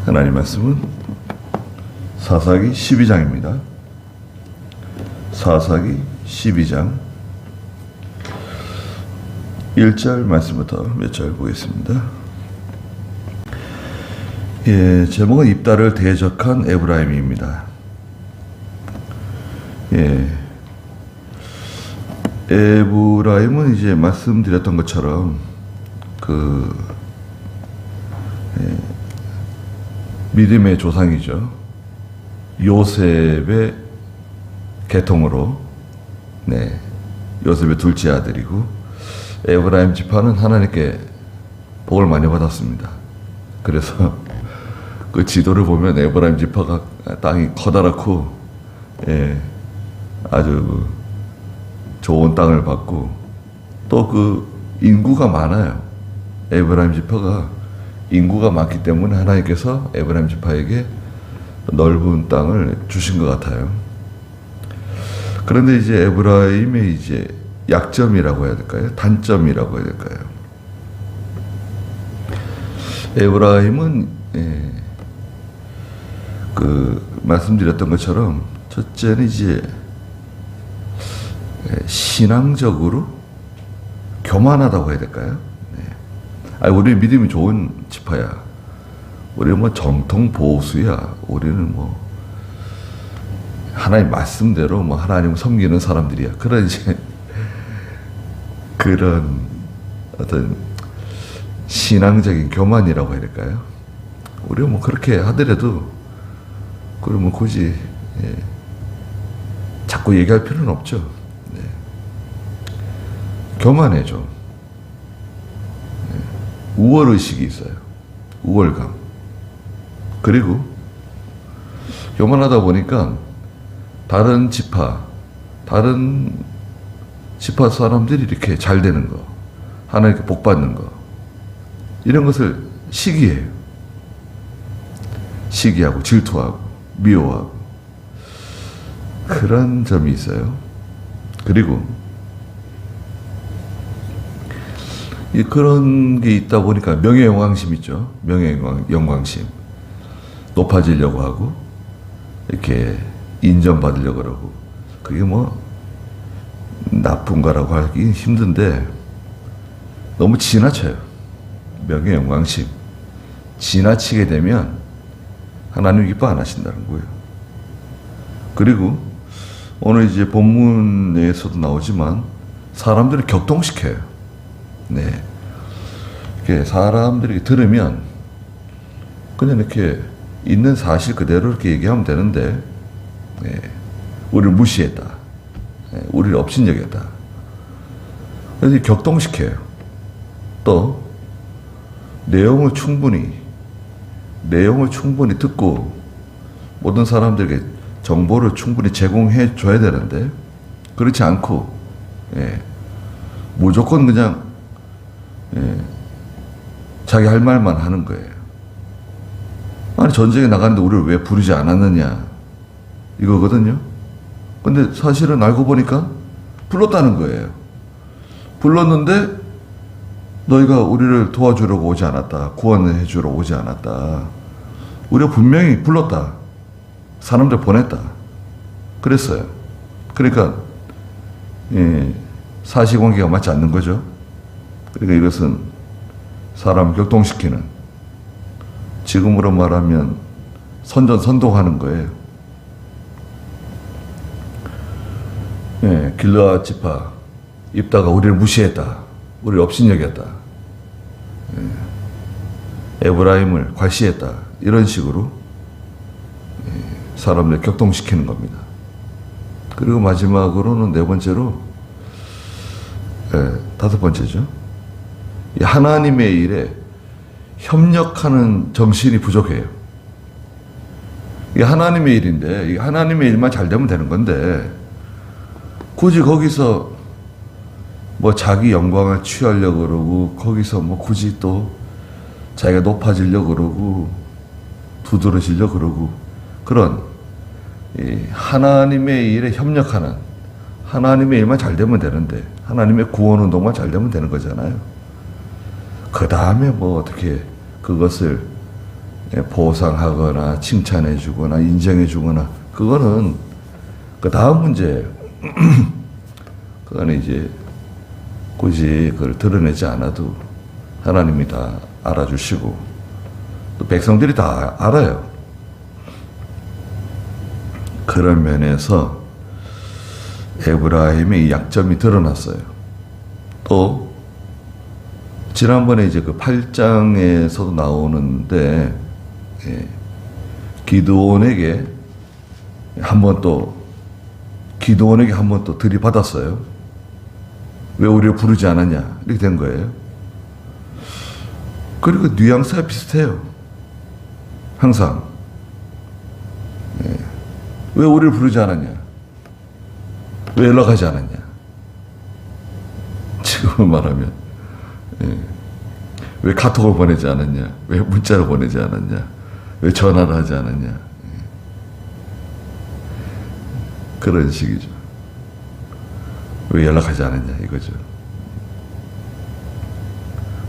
하나님 말씀은 사사기 12장입니다. 사사기 12장 1절 말씀부터 몇 절 보겠습니다. 예, 제목은 입다를 대적한 에브라임입니다. 예, 에브라임은 이제 말씀드렸던 것처럼 믿음의 조상이죠. 요셉의 계통으로, 요셉의 둘째 아들이고, 에브라임 지파는 하나님께 복을 많이 받았습니다. 그래서 그 지도를 보면 에브라임 지파가 땅이 커다랗고, 아주 좋은 땅을 받고, 또 그 인구가 많아요. 에브라임 지파가 인구가 많기 때문에 하나님께서 에브라임 지파에게 넓은 땅을 주신 것 같아요. 그런데 이제 에브라임의 이제 약점이라고 해야 될까요? 단점이라고 해야 될까요? 에브라임은 말씀드렸던 것처럼 첫째는 이제 신앙적으로 교만하다고 해야 될까요? 우리 믿음이 좋은 지파야. 우리는 뭐 정통 보수야. 우리는 뭐 하나님 말씀대로 뭐 하나님을 섬기는 사람들이야. 그런 이제 그런 어떤 신앙적인 교만이라고 해야 될까요? 우리가 뭐 그렇게 하더라도 그러면 굳이 자꾸 얘기할 필요는 없죠. 교만해 좀. 우월의식이 있어요. 우월감. 그리고 교만하다 보니까 다른 지파 사람들이 이렇게 잘 되는 거, 하나님께 복 받는 거, 이런 것을 시기해요. 시기하고 질투하고 미워하고 그런 점이 있어요. 그리고 그런 게 있다 보니까 명예영광심 있죠. 명예영광심. 높아지려고 하고 이렇게 인정받으려고 그러고, 그게 뭐 나쁜 거라고 하기 힘든데 너무 지나쳐요. 명예영광심. 지나치게 되면 하나님 기뻐 안 하신다는 거예요. 그리고 오늘 이제 본문에서도 나오지만 사람들을 격동시켜요. 이렇게 사람들이 들으면 그냥 이렇게 있는 사실 그대로 이렇게 얘기하면 되는데, 우리를 무시했다. 우리를 업신여겼다. 그래서 격동시켜요. 또 내용을 충분히 듣고 모든 사람들에게 정보를 충분히 제공해 줘야 되는데, 그렇지 않고 무조건 그냥 자기 할 말만 하는 거예요. 아니, 전쟁에 나가는데 우리를 왜 부르지 않았느냐, 이거거든요. 근데 사실은 알고 보니까 불렀다는 거예요. 불렀는데 너희가 우리를 도와주려고 오지 않았다. 구원해 주러 오지 않았다. 우리가 분명히 불렀다. 사람들 보냈다. 그랬어요. 그러니까 사실관계가 맞지 않는 거죠. 그러니까 이것은 사람 격동시키는, 지금으로 말하면 선전선동하는 거예요. 길르앗 지파 입다가 우리를 무시했다. 우리를 업신여겼다. 에브라임을 괄시했다. 이런 식으로 사람들 격동시키는 겁니다. 그리고 마지막으로는 네 번째로, 다섯 번째죠. 하나님의 일에 협력하는 정신이 부족해요. 이게 하나님의 일인데, 이 하나님의 일만 잘 되면 되는 건데, 굳이 거기서 뭐 자기 영광을 취하려고 그러고, 거기서 뭐 굳이 또 자기가 높아지려고 그러고, 두드러지려고 그러고, 그런 하나님의 일에 협력하는, 하나님의 일만 잘 되면 되는데, 하나님의 구원 운동만 잘 되면 되는 거잖아요. 그 다음에 뭐 어떻게 그것을 보상하거나 칭찬해주거나 인정해주거나 그거는 그 다음 문제예요. 그거는 이제 굳이 그걸 드러내지 않아도 하나님이 다 알아주시고 또 백성들이 다 알아요. 그런 면에서 에브라임의 약점이 드러났어요. 또 지난번에 이제 그 8장에서도 나오는데 기드온에게 한 번 또 들이받았어요. 왜 우리를 부르지 않았냐 이렇게 된 거예요. 그리고 뉘앙스가 비슷해요. 항상 왜 우리를 부르지 않았냐, 왜 연락하지 않았냐. 지금은 말하면 왜 카톡을 보내지 않았냐, 왜 문자를 보내지 않았냐, 왜 전화를 하지 않았냐. 그런 식이죠. 왜 연락하지 않았냐 이거죠.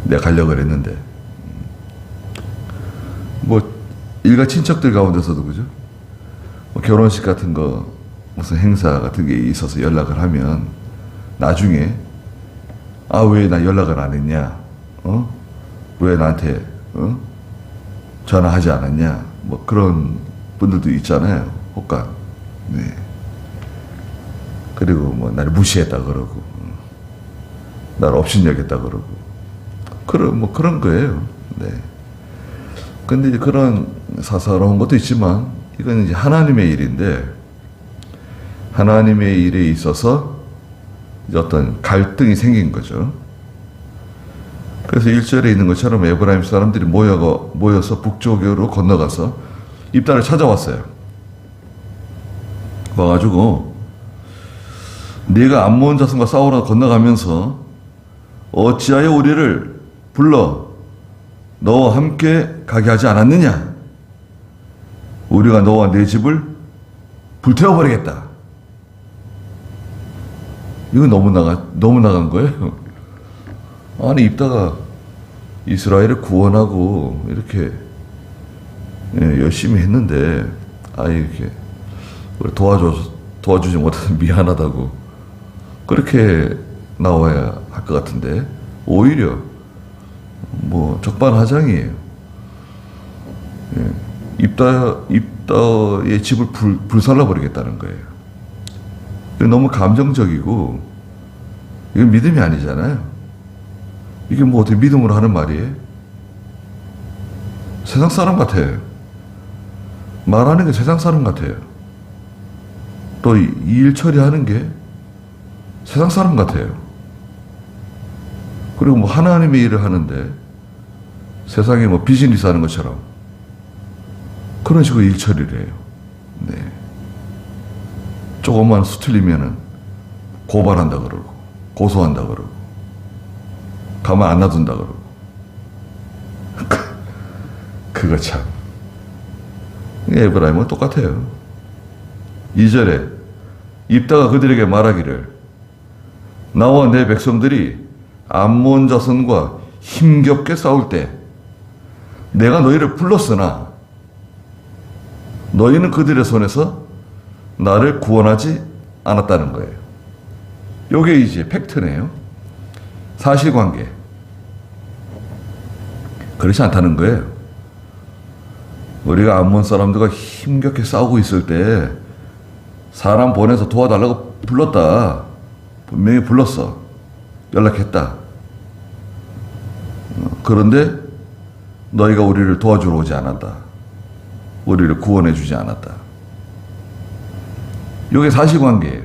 내가 가려고 그랬는데 뭐 일가 친척들 가운데서도 그죠. 뭐 결혼식 같은 거 무슨 행사 같은 게 있어서 연락을 하면 나중에 왜 나 연락을 안 했냐, 왜 나한테 전화하지 않았냐, 뭐 그런 분들도 있잖아요. 혹간 네. 그리고 뭐 나를 무시했다 그러고 나를 업신여겼다 그러고 그런 거예요. 네. 근데 이제 그런 사사로운 것도 있지만 이건 이제 하나님의 일인데 하나님의 일에 있어서 이제 어떤 갈등이 생긴 거죠. 그래서 1절에 있는 것처럼 에브라임 사람들이 모여서 북쪽으로 건너가서 입다를 찾아왔어요. 와가지고 네가 암몬 자손과 싸우러 건너가면서 어찌하여 우리를 불러 너와 함께 가게 하지 않았느냐? 우리가 너와 내 집을 불태워버리겠다. 이거 너무 나간 거예요. 아니 입다가 이스라엘을 구원하고 이렇게 열심히 했는데 이렇게 도와주지 못해서 미안하다고 그렇게 나와야 할 것 같은데 오히려 뭐 적반하장이에요. 입다의 집을 불살라버리겠다는 거예요. 너무 감정적이고 이건 믿음이 아니잖아요. 이게 뭐 어떻게 믿음으로 하는 말이에요? 세상 사람 같아요. 말하는 게 세상 사람 같아요. 또 이 일 처리하는 게 세상 사람 같아요. 그리고 뭐 하나님의 일을 하는데 세상에 뭐 비즈니스 하는 것처럼 그런 식으로 일 처리를 해요. 네. 조금만 수틀리면은 고발한다 그러고 고소한다 그러고 가만 안 놔둔다 그러고 그거 참 에브라임은 똑같아요. 2절에 입다가 그들에게 말하기를 나와 내 백성들이 암몬 자손과 힘겹게 싸울 때 내가 너희를 불렀으나 너희는 그들의 손에서 나를 구원하지 않았다는 거예요. 요게 이제 팩트네요. 사실관계. 그렇지 않다는 거예요. 우리가 암몬 사람들과 힘겹게 싸우고 있을 때 사람 보내서 도와달라고 불렀다. 분명히 불렀어. 연락했다. 그런데 너희가 우리를 도와주러 오지 않았다. 우리를 구원해 주지 않았다. 이게 사실관계예요.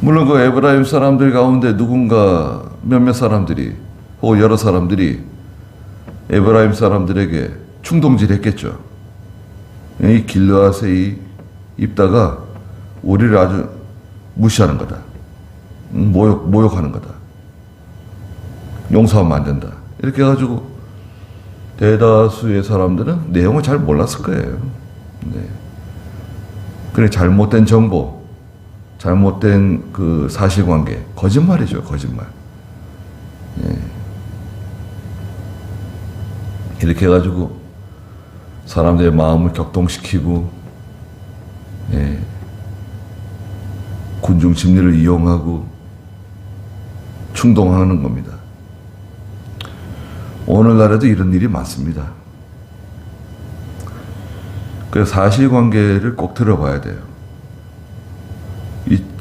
물론 그 에브라임 사람들 가운데 누군가 몇몇 사람들이 혹은 여러 사람들이 에브라임 사람들에게 충동질했겠죠. 이 길르앗의 입다가 우리를 아주 무시하는 거다. 모욕하는 거다. 용서하면 안 된다. 이렇게 해가지고 대다수의 사람들은 내용을 잘 몰랐을 거예요. 네. 그래 잘못된 정보, 잘못된 그 사실관계, 거짓말이죠, 거짓말. 예. 이렇게 해가지고 사람들의 마음을 격동시키고, 예, 군중 심리를 이용하고 충동하는 겁니다. 오늘날에도 이런 일이 많습니다. 그래서 사실관계를 꼭 들어봐야 돼요.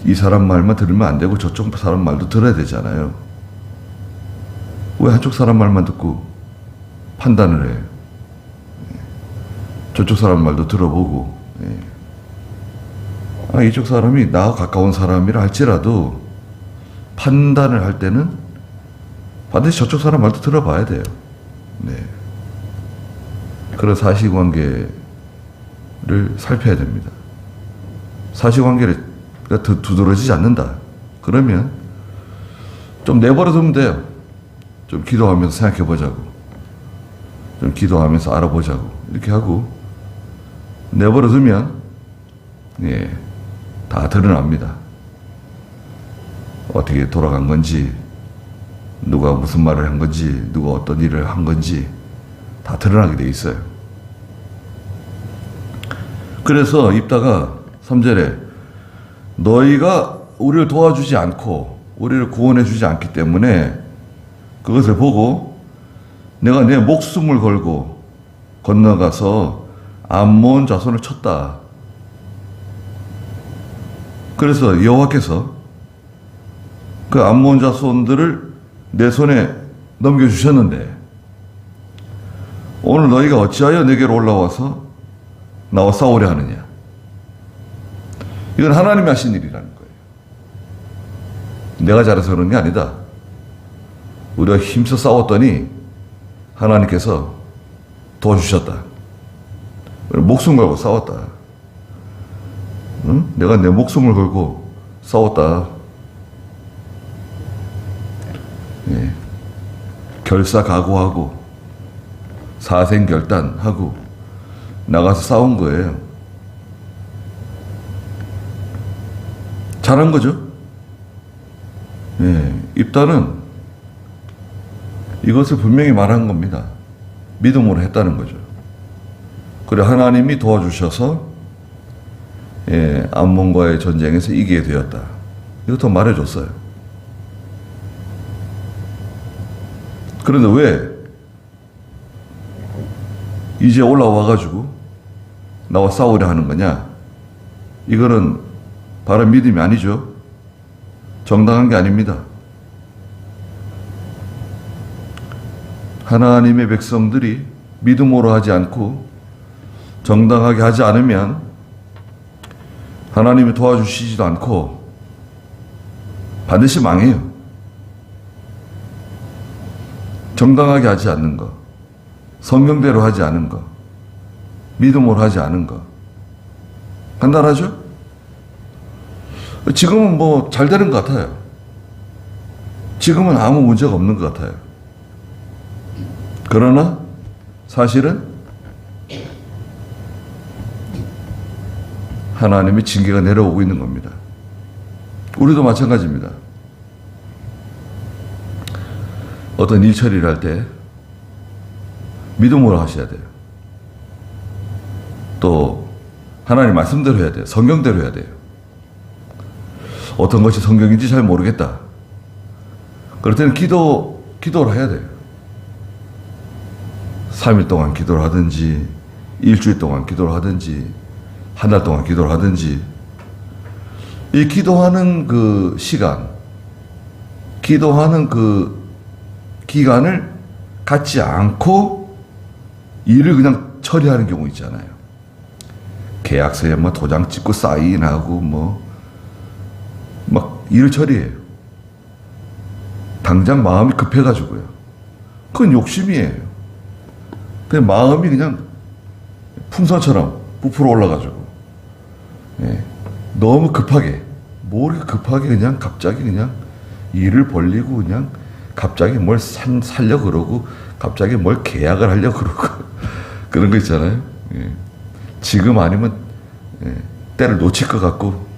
이 사람 말만 들으면 안 되고 저쪽 사람 말도 들어야 되잖아요. 왜 한쪽 사람 말만 듣고 판단을 해요? 저쪽 사람 말도 들어보고, 이쪽 사람이 나와 가까운 사람이라 할지라도 판단을 할 때는 반드시 저쪽 사람 말도 들어봐야 돼요. 네. 그런 사실관계를 살펴야 됩니다. 사실관계가 두드러지지 않는다. 그러면 좀 내버려 두면 돼요. 좀 기도하면서 생각해 보자고. 좀 기도하면서 알아보자고. 이렇게 하고 내버려 두면, 예, 다 드러납니다. 어떻게 돌아간 건지, 누가 무슨 말을 한 건지, 누가 어떤 일을 한 건지 다 드러나게 돼 있어요. 그래서 입다가 3절에 너희가 우리를 도와주지 않고 우리를 구원해 주지 않기 때문에 그것을 보고 내가 내 목숨을 걸고 건너가서 암몬 자손을 쳤다. 그래서 여호와께서 그 암몬 자손들을 내 손에 넘겨주셨는데 오늘 너희가 어찌하여 내게로 올라와서 나와 싸우려 하느냐. 이건 하나님이 하신 일이라는 거예요. 내가 잘해서 그런 게 아니다. 우리가 힘써 싸웠더니 하나님께서 도와주셨다. 목숨 걸고 싸웠다. 응? 내가 내 목숨을 걸고 싸웠다. 예. 결사각오하고 사생결단하고 나가서 싸운 거예요. 잘한 거죠. 예. 입다는 이것을 분명히 말한 겁니다. 믿음으로 했다는 거죠. 그래 하나님이 도와주셔서, 예, 암몬과의 전쟁에서 이기게 되었다. 이것도 말해줬어요. 그런데 왜 이제 올라와가지고 나와 싸우려 하는 거냐? 이거는 바른 믿음이 아니죠. 정당한 게 아닙니다. 하나님의 백성들이 믿음으로 하지 않고 정당하게 하지 않으면 하나님이 도와주시지도 않고 반드시 망해요. 정당하게 하지 않는 거, 성경대로 하지 않은 거, 믿음으로 하지 않은 거. 간단하죠? 지금은 뭐 잘 되는 것 같아요. 지금은 아무 문제가 없는 것 같아요. 그러나 사실은 하나님의 징계가 내려오고 있는 겁니다. 우리도 마찬가지입니다. 어떤 일 처리를 할 때 믿음으로 하셔야 돼요. 또 하나님 말씀대로 해야 돼요. 성경대로 해야 돼요. 어떤 것이 성경인지 잘 모르겠다. 그럴 때는 기도를 해야 돼요. 3일 동안 기도를 하든지 일주일 동안 기도를 하든지 한 달 동안 기도를 하든지 이 기도하는 그 시간, 기도하는 그 기간을 갖지 않고 일을 그냥 처리하는 경우 있잖아요. 계약서에 뭐 도장 찍고 사인하고 막 일을 처리해요. 당장 마음이 급해가지고요. 그건 욕심이에요. 그냥 마음이 그냥 풍선처럼 부풀어 올라가지고, 예, 너무 급하게, 뭐 이렇게 급하게 그냥 갑자기 그냥 일을 벌리고 그냥 갑자기 뭘 살려 그러고 갑자기 뭘 계약을 하려고 그러고 그런 거 있잖아요. 예. 지금 아니면, 예, 때를 놓칠 것 같고.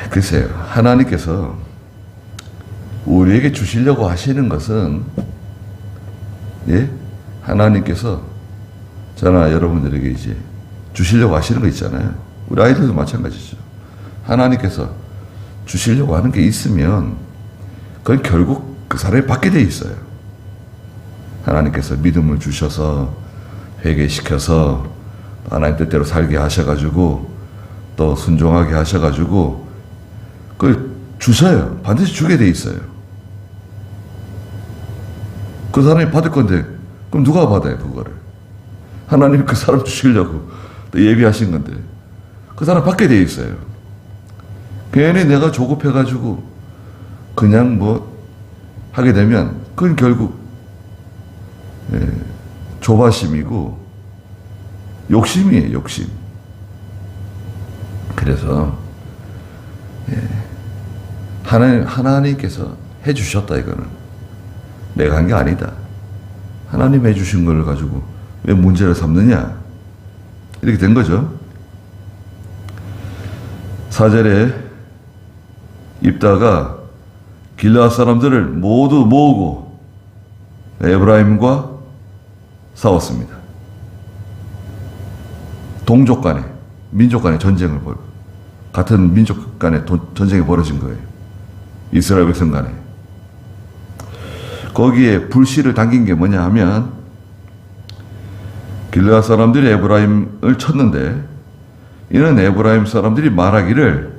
글쎄요, 하나님께서 우리에게 주시려고 하시는 것은 예? 하나님께서 저나 여러분들에게 이제 주시려고 하시는 거 있잖아요. 우리 아이들도 마찬가지죠. 하나님께서 주시려고 하는 게 있으면 그건 결국 그 사람이 받게 돼 있어요. 하나님께서 믿음을 주셔서 회개시켜서 하나님 뜻대로 살게 하셔가지고 또 순종하게 하셔가지고 그걸 주셔요. 반드시 주게 돼 있어요. 그 사람이 받을 건데 그럼 누가 받아요 그거를? 하나님이 그 사람 주시려고 또 예비하신 건데 그 사람 받게 돼 있어요. 괜히 내가 조급해가지고 그냥 뭐 하게 되면 그건 결국 조바심이고 욕심이에요. 욕심. 그래서 하나님께서 해주셨다. 이거는 내가 한 게 아니다. 하나님 해주신 걸 가지고 왜 문제를 삼느냐, 이렇게 된 거죠. 4절에 입다가 길르앗 사람들을 모두 모으고 에브라임과 싸웠습니다. 동족 간에, 민족 간에 전쟁을 같은 민족 간에 전쟁이 벌어진 거예요. 이스라엘 백성 간에. 거기에 불씨를 당긴 게 뭐냐 하면 길르앗 사람들이 에브라임을 쳤는데 이는 에브라임 사람들이 말하기를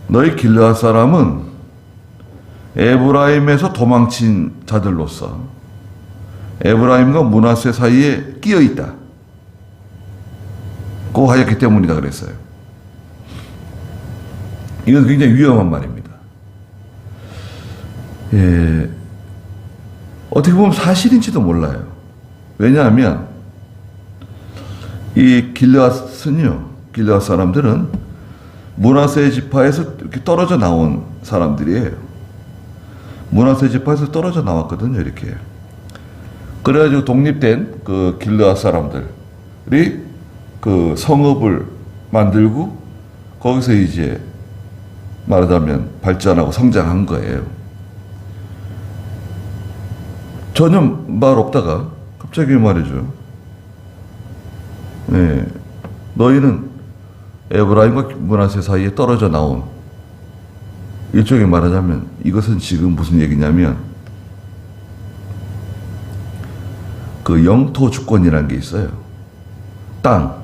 너희 길르앗 사람은 에브라임에서 도망친 자들로서 에브라임과 므낫세 사이에 끼어 있다. 고 하였기 때문이다 그랬어요. 이건 굉장히 위험한 말입니다. 어떻게 보면 사실인지도 몰라요. 왜냐하면 이 길르앗은요, 길르앗 사람들은 므낫세 지파에서 이렇게 떨어져 나온 사람들이에요. 므낫세 지파에서 떨어져 나왔거든요, 이렇게. 그래가지고 독립된 그 길르앗 사람들이 그 성읍을 만들고 거기서 이제 말하자면 발전하고 성장한 거예요. 전혀 말 없다가 갑자기 말이죠. 너희는 에브라임과 므낫세 사이에 떨어져 나온, 일종의 말하자면 이것은 지금 무슨 얘기냐면 그 영토 주권이라는 게 있어요. 땅.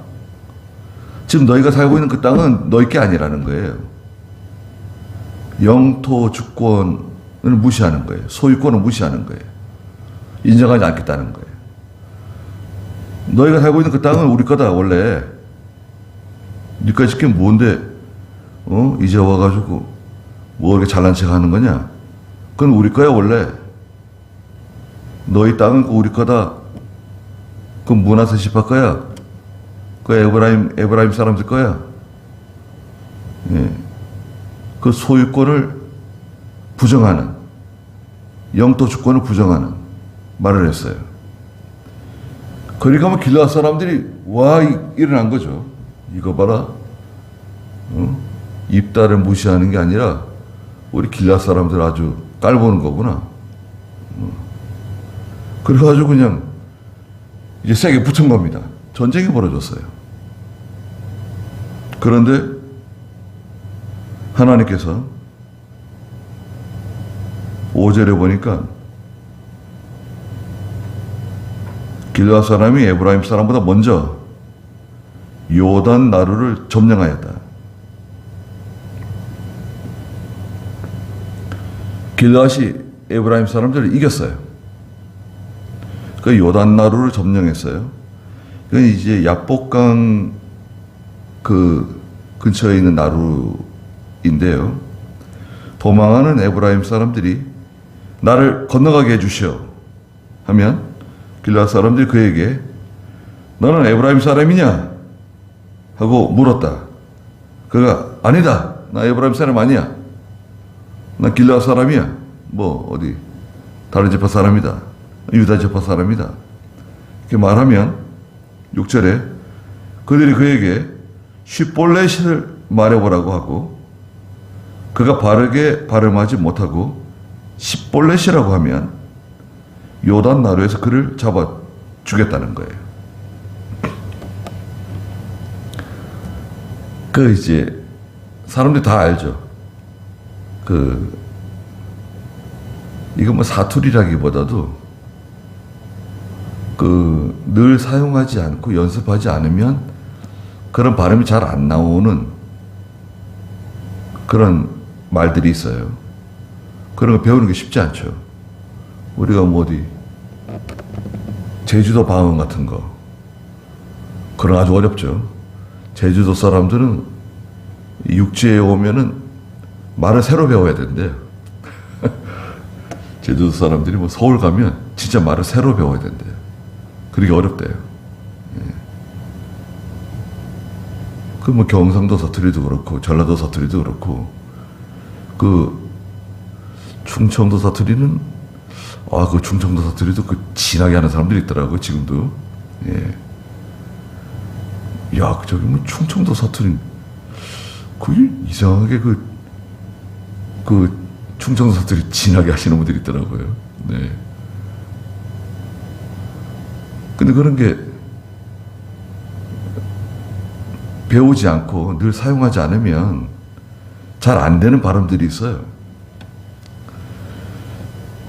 지금 너희가 살고 있는 그 땅은 너희 게 아니라는 거예요. 영토 주권을 무시하는 거예요. 소유권을 무시하는 거예요. 인정하지 않겠다는 거예요. 너희가 살고 있는 그 땅은 우리 거다 원래. 니까지 게 뭔데 이제 와가지고 뭐 이렇게 잘난 척 하는 거냐? 그건 우리 거야 원래. 너희 땅은 우리 거다. 그 므낫세 지파 거야. 그 에브라임 사람들 거야. 그 소유권을 부정하는, 영토 주권을 부정하는 말을 했어요. 그러니까 뭐 길르앗 사람들이 와 일어난 거죠. 이거 봐라. 입다를 무시하는 게 아니라 우리 길르앗 사람들 아주 깔보는 거구나. 그래가지고 그냥 이제 세게 붙은 겁니다. 전쟁이 벌어졌어요. 그런데 하나님께서 5절에 보니까 길르앗 사람이 에브라임 사람보다 먼저 요단 나루를 점령하였다. 길르앗이 에브라임 사람들을 이겼어요. 그 요단 나루를 점령했어요. 그건 이제 야복강 그 근처에 있는 나루인데요. 도망하는 에브라임 사람들이 나를 건너가게 해주시오 하면 길르앗 사람들이 그에게 너는 에브라임 사람이냐? 하고 물었다. 그가 아니다. 나 에브라임 사람 아니야. 나 길르앗 사람이야. 뭐 어디 다른 지파 사람이다. 유다 지파 사람이다. 이렇게 말하면 6절에 그들이 그에게 쉿볼렛을 말해보라고 하고 그가 바르게 발음하지 못하고 십볼렛이라고 하면 요단 나루에서 그를 잡아 죽였다는 거예요. 그 이제 사람들이 다 알죠. 이거 뭐 사투리라기보다도 늘 사용하지 않고 연습하지 않으면 그런 발음이 잘 안 나오는 그런 말들이 있어요. 그런 거 배우는 게 쉽지 않죠. 우리가 뭐 어디 제주도 방언 같은 거 그런 아주 어렵죠. 제주도 사람들은 육지에 오면은 말을 새로 배워야 된대요. 제주도 사람들이 뭐 서울 가면 진짜 말을 새로 배워야 된대요. 그러기 어렵대요. 그 뭐 경상도 사투리도 그렇고 전라도 사투리도 그렇고 충청도 사투리는 그 충청도 사투리도 진하게 하는 사람들이 있더라고요. 지금도. 예. 야, 저기 뭐 충청도 사투리 그게 이상하게 충청도 사투리 진하게 하시는 분들이 있더라고요. 네. 근데 그런 게 배우지 않고 늘 사용하지 않으면 잘 안 되는 발음들이 있어요.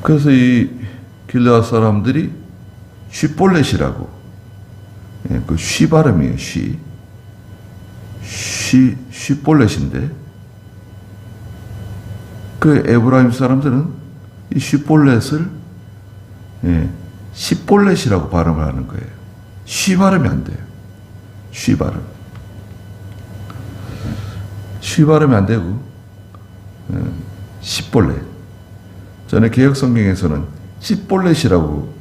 그래서 이 길르앗 사람들이 쉬볼렛이라고, 그 쉬 발음이에요. 쉬볼렛인데 그 에브라임 사람들은 이 쉬볼렛을 시볼렛이라고 발음을 하는 거예요. 쉬 발음이 안 돼요. 쉬 발음. 쉬 발음이 안 되고 시볼렛. 전에 개혁 성경에서는 시볼렛이라고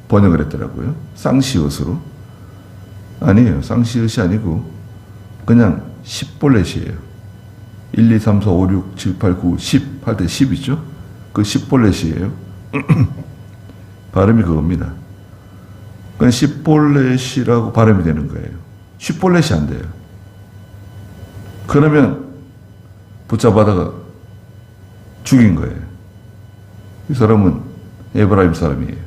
번역을 했더라고요. 쌍시옷으로. 아니에요. 쌍시옷이 아니고 그냥 시볼렛이에요. 1, 2, 3, 4, 5, 6, 7, 8, 9, 10 할 때 10이죠. 그 시볼렛이에요. 발음이 그겁니다. 그냥 시볼렛이라고 발음이 되는 거예요. 시볼렛이 안 돼요. 그러면 붙잡아다가 죽인 거예요. 이 사람은 에브라임 사람이에요.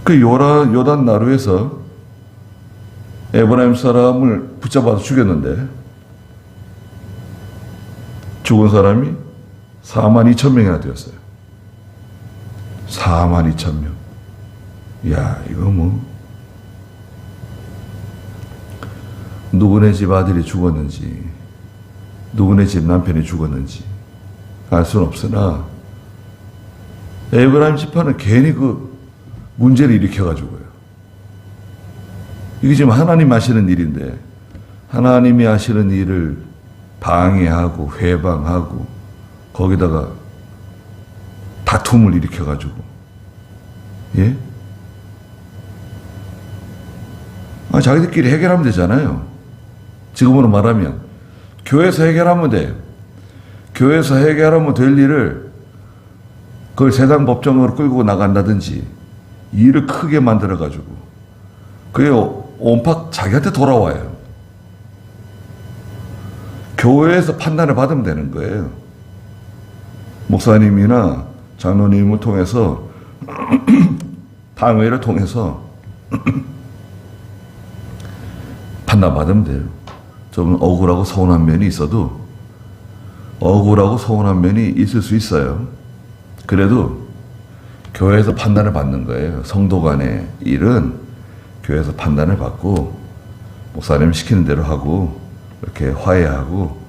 그 요단 나루에서 에브라임 사람을 붙잡아서 죽였는데 죽은 사람이 42,000명이나 되었어요. 42,000명. 야, 이거 뭐 누구네 집 아들이 죽었는지 누구네 집 남편이 죽었는지 알 수는 없으나 에브라임 지파는 괜히 문제를 일으켜가지고요. 이게 지금 하나님 하시는 일인데 하나님이 하시는 일을 방해하고 회방하고 거기다가 다툼을 일으켜가지고, 예? 자기들끼리 해결하면 되잖아요. 지금으로 말하면 교회에서 해결하면 돼요. 교회에서 해결하면 될 일을 그걸 세상 법정으로 끌고 나간다든지 일을 크게 만들어가지고 그게 온팍 자기한테 돌아와요. 교회에서 판단을 받으면 되는 거예요. 목사님이나 장로님을 통해서 당회를 통해서 판단받으면 돼요. 좀 억울하고 서운한 면이 있어도 억울하고 서운한 면이 있을 수 있어요. 그래도 교회에서 판단을 받는 거예요. 성도 간의 일은 교회에서 판단을 받고 목사님 시키는 대로 하고 이렇게 화해하고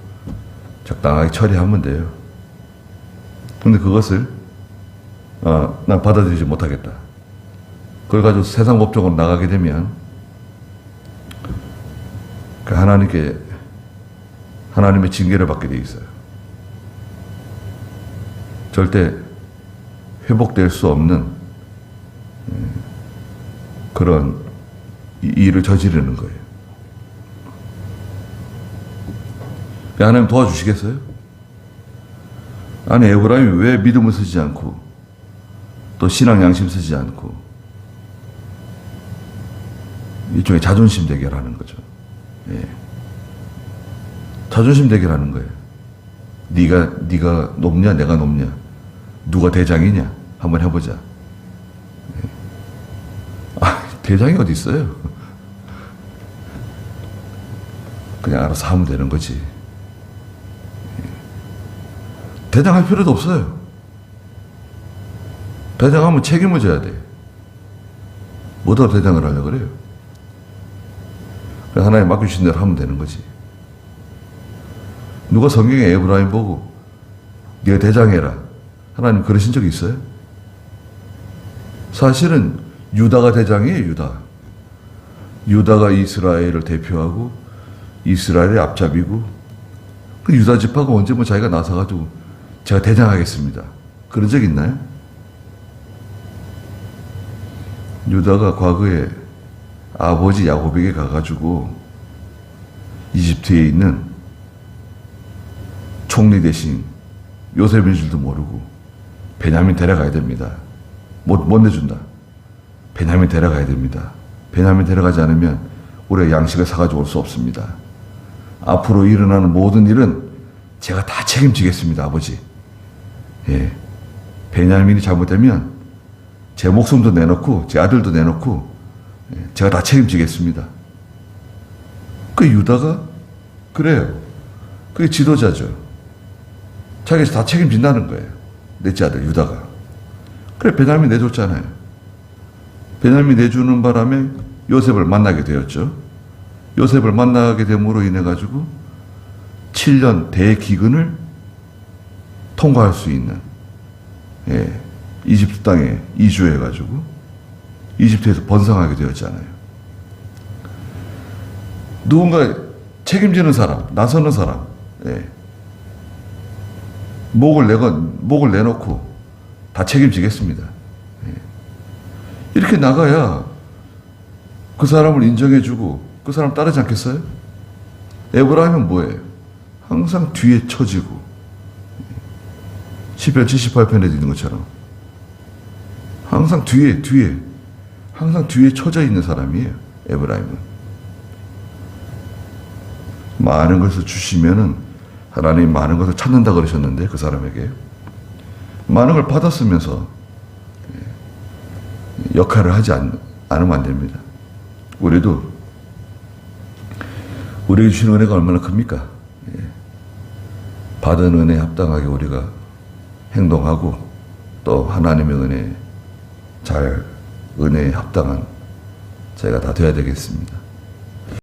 적당하게 처리하면 돼요. 근데 그것을 난 받아들이지 못하겠다. 그걸 가지고 세상 법정으로 나가게 되면 그 하나님의 징계를 받게 돼 있어요. 절대 회복될 수 없는 그런 일을 저지르는 거예요. 하나님 도와주시겠어요? 아니, 에브라임이 왜 믿음을 쓰지 않고 또 신앙 양심 쓰지 않고 일종의 자존심 대결하는 거죠. 예. 자존심 대결하는 거예요. 네가 높냐 내가 높냐 누가 대장이냐 한번 해보자. 대장이 어디 있어요? 그냥 알아서 하면 되는 거지. 대장할 필요도 없어요. 대장하면 책임을 져야 돼. 뭐다 대장을 하려고 그래요? 하나님 맡겨주신 대로 하면 되는 거지. 누가 성경에 에브라임 보고 네가 대장해라, 하나님 그러신 적이 있어요? 사실은 유다가 대장이에요. 유다가 이스라엘을 대표하고 이스라엘의 앞잡이고, 그 유다 지파가 언제 뭐 자기가 나서가지고 제가 대장하겠습니다, 그런 적 있나요? 유다가 과거에 아버지 야곱에게 가가지고 이집트에 있는 총리 대신 요셉인 줄도 모르고 베냐민 데려가야 됩니다. 못 내준다. 베냐민 데려가야 됩니다. 베냐민 데려가지 않으면 우리가 양식을 사가지고 올 수 없습니다. 앞으로 일어나는 모든 일은 제가 다 책임지겠습니다, 아버지. 예. 베냐민이 잘못되면 제 목숨도 내놓고 제 아들도 내놓고 제가 다 책임지겠습니다. 그 유다가 그래요. 그게 지도자죠. 자기가 다 책임진다는 거예요. 넷째 아들 유다가. 그래 베냐민 내줬잖아요. 베냐민 내주는 바람에 요셉을 만나게 되었죠. 요셉을 만나게 됨으로 인해 가지고 7년 대기근을 통과할 수 있는, 이집트 땅에 이주해 가지고 이집트에서 번성하게 되었잖아요. 누군가 책임지는 사람, 나서는 사람, 목을 내놓고 다 책임지겠습니다. 이렇게 나가야 그 사람을 인정해주고 그 사람 따르지 않겠어요? 에브라임은 뭐예요? 항상 뒤에 처지고, 시편 78편에 있는 것처럼 항상 뒤에 처져 있는 사람이에요. 에브라임은. 많은 것을 주시면은 하나님 많은 것을 찾는다 그러셨는데, 그 사람에게 많은 걸 받았으면서 역할을 하지 않으면 안 됩니다. 우리도 우리에게 주신 은혜가 얼마나 큽니까? 받은 은혜에 합당하게 우리가 행동하고, 또 하나님의 은혜에 합당한 저희가 다 되어야 되겠습니다.